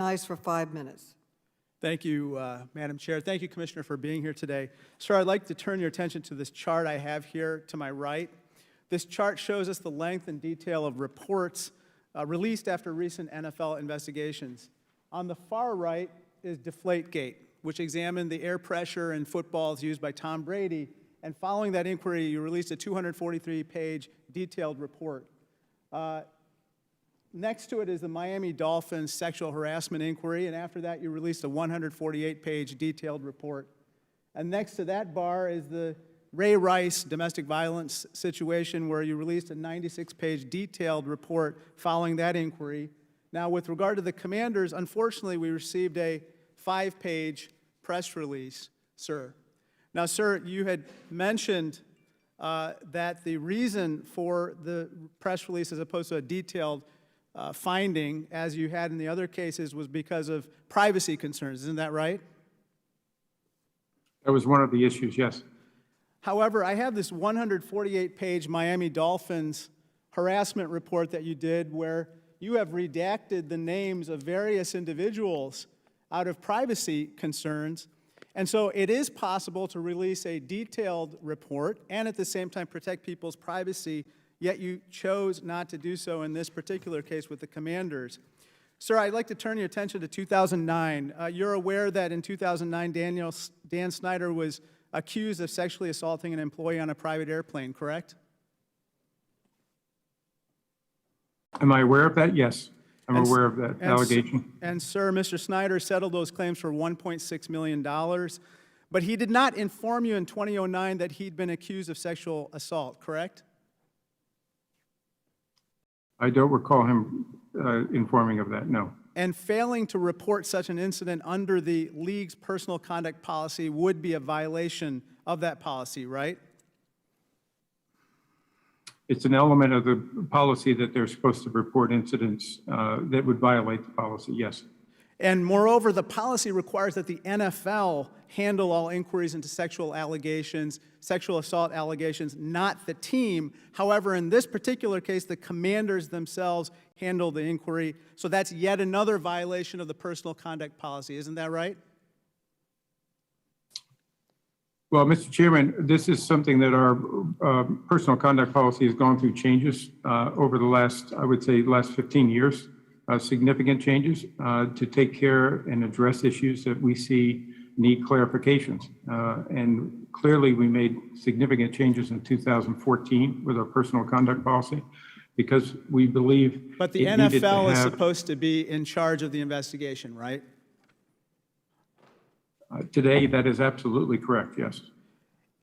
Nice for 5 minutes. Thank you, Madam Chair. Thank you, Commissioner, for being here today. Sir, I'd like to turn your attention to this chart I have here to my right. This chart shows us the length and detail of reports released after recent NFL investigations. On the far right is Deflategate, which examined the air pressure in footballs used by Tom Brady. And following that inquiry, you released a 243-page detailed report. Next to it is the Miami Dolphins sexual harassment inquiry, and after that you released a 148-page detailed report. And next to that bar is the Ray Rice domestic violence situation, where you released a 96-page detailed report following that inquiry. Now, with regard to the Commanders, unfortunately, we received a 5-page press release, sir. Now, sir, you had mentioned that the reason for the press release as opposed to a detailed finding, as you had in the other cases, was because of privacy concerns. Isn't that right? That was one of the issues, yes. However, I have this 148-page Miami Dolphins harassment report that you did, where you have redacted the names of various individuals out of privacy concerns. And so it is possible to release a detailed report and at the same time protect people's privacy, yet you chose not to do so in this particular case with the Commanders. Sir, I'd like to turn your attention to 2009. You're aware that in 2009, Dan Snyder was accused of sexually assaulting an employee on a private airplane, correct? Am I aware of that? Yes, I'm aware of that allegation. And sir, Mr. Snyder settled those claims for $1.6 million, but he did not inform you in 2009 that he'd been accused of sexual assault, correct? I don't recall him informing of that, no. And failing to report such an incident under the league's personal conduct policy would be a violation of that policy, right? It's an element of the policy that they're supposed to report incidents that would violate the policy, yes. And moreover, the policy requires that the NFL handle all inquiries into sexual assault allegations, not the team. However, in this particular case, the Commanders themselves handle the inquiry. So that's yet another violation of the personal conduct policy. Isn't that right? Well, Mr. Chairman, this is something that our personal conduct policy has gone through changes over the last, I would say, last 15 years. Significant changes to take care and address issues that we see need clarifications. And clearly we made significant changes in 2014 with our personal conduct policy because we believe But the NFL is supposed to be in charge of the investigation, right? Today, that is absolutely correct, yes.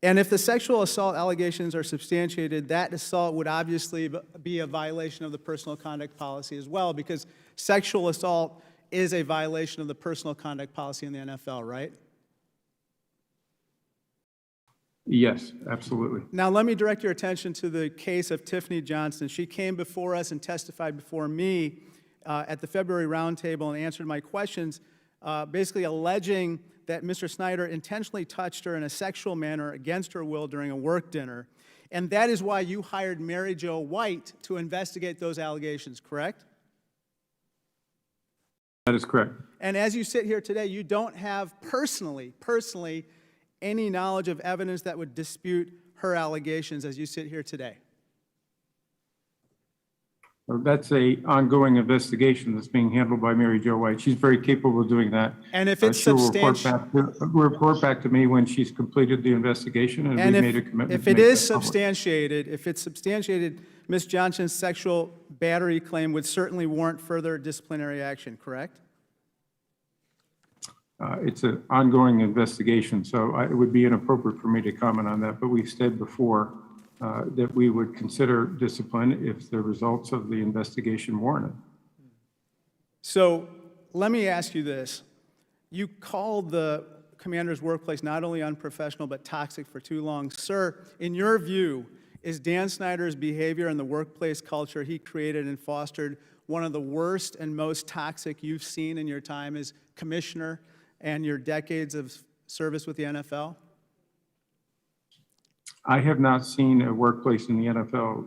And if the sexual assault allegations are substantiated, that assault would obviously be a violation of the personal conduct policy as well, because sexual assault is a violation of the personal conduct policy in the NFL, right? Yes, absolutely. Now, let me direct your attention to the case of Tiffany Johnson. She came before us and testified before me at the February roundtable and answered my questions, basically alleging that Mr. Snyder intentionally touched her in a sexual manner against her will during a work dinner. And that is why you hired Mary Jo White to investigate those allegations, correct? That is correct. And as you sit here today, you don't have personally, any knowledge of evidence that would dispute her allegations as you sit here today. That's an ongoing investigation that's being handled by Mary Jo White. She's very capable of doing that. And if it's report back to me when she's completed the investigation, and we made a commitment. If it is substantiated, Ms. Johnson's sexual battery claim would certainly warrant further disciplinary action, correct? It's an ongoing investigation, so it would be inappropriate for me to comment on that. But we've said before that we would consider discipline if the results of the investigation warranted. So let me ask you this. You called the Commander's workplace not only unprofessional but toxic for too long. Sir, in your view, is Dan Snyder's behavior and the workplace culture he created and fostered one of the worst and most toxic you've seen in your time as commissioner and your decades of service with the NFL? I have not seen a workplace in the NFL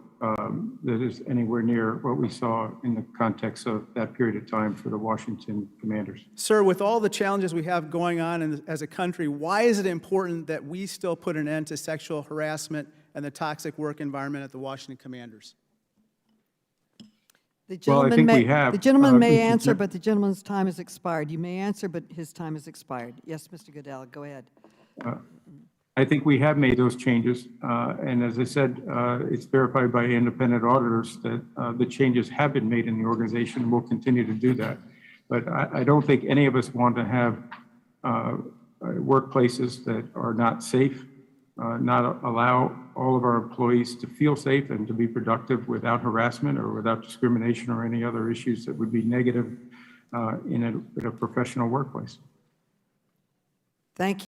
that is anywhere near what we saw in the context of that period of time for the Washington Commanders. Sir, with all the challenges we have going on as a country, why is it important that we still put an end to sexual harassment and the toxic work environment at the Washington Commanders? The Well, I gentleman think may, we have, the gentleman may Mr. answer, Chair- but the gentleman's time has expired. You may answer, but his time has expired. Yes, Mr. Goodell, go ahead. I think we have made those changes, and as I said, it's verified by independent auditors that the changes have been made in the organization, and we'll continue to do that. But I don't think any of us want to have workplaces that are not safe, not allow all of our employees to feel safe and to be productive without harassment or without discrimination or any other issues that would be negative in a professional workplace. Thank you.